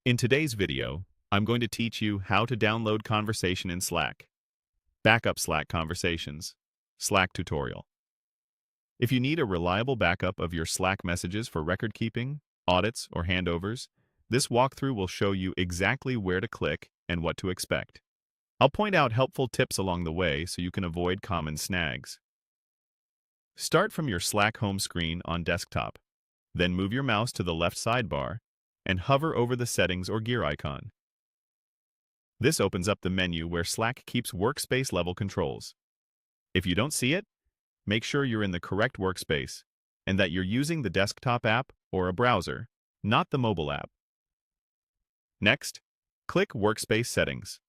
In today's video, I'm going to teach you how to download conversation in Slack. Backup Slack conversations. Slack tutorial. If you need a reliable backup of your Slack messages for record keeping, audits, or handovers, this walkthrough will show you exactly where to click and what to expect. I'll point out helpful tips along the way so you can avoid common snags. Start from your Slack home screen on desktop. Then move your mouse to the left sidebar and hover over the settings or gear icon. This opens up the menu where Slack keeps workspace-level controls. If you don't see it, make sure you're in the correct workspace and that you're using the desktop app or a browser, not the mobile app. Next, click Workspace Settings.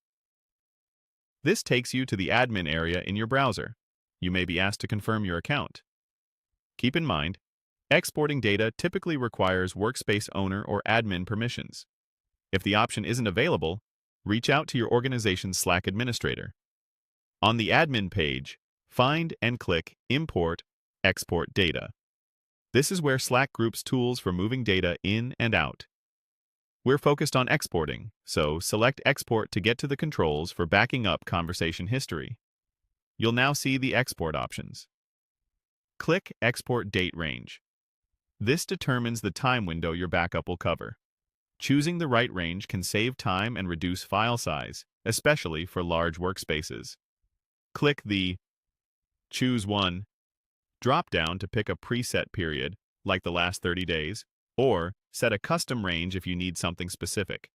This takes you to the admin area in your browser. You may be asked to confirm your account. Keep in mind, exporting data typically requires workspace owner or admin permissions. If the option isn't available, reach out to your organization's Slack administrator. On the admin page, find and click Import, Export Data. This is where Slack groups tools for moving data in and out. We're focused on exporting, so select Export to get to the controls for backing up conversation history. You'll now see the export options. Click Export Date Range. This determines the time window your backup will cover. Choosing the right range can save time and reduce file size, especially for large workspaces. Click the Choose One drop-down to pick a preset period, like the last 30 days, or set a custom range if you need something specific.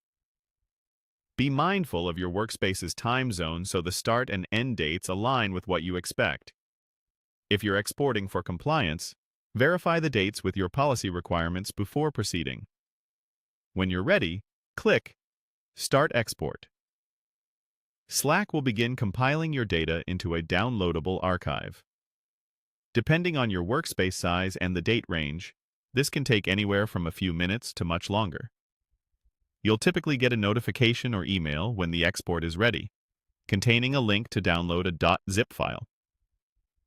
Be mindful of your workspace's time zone so the start and end dates align with what you expect. If you're exporting for compliance, verify the dates with your policy requirements before proceeding. When you're ready, click Start Export. Slack will begin compiling your data into a downloadable archive. Depending on your workspace size and the date range, this can take anywhere from a few minutes to much longer. You'll typically get a notification or email when the export is ready, containing a link to download a .zip file.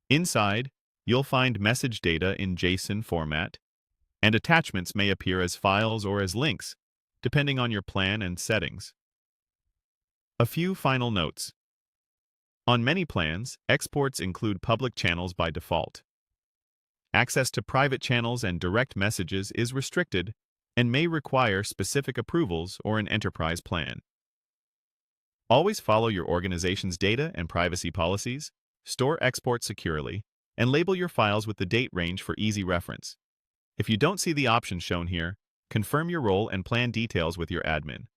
Inside, you'll find message data in JSON format, and attachments may appear as files or as links, depending on your plan and settings. A few final notes. On many plans, exports include public channels by default. Access to private channels and direct messages is restricted and may require specific approvals or an enterprise plan. Always follow your organization's data and privacy policies, store exports securely, and label your files with the date range for easy reference. If you don't see the options shown here, confirm your role and plan details with your admin.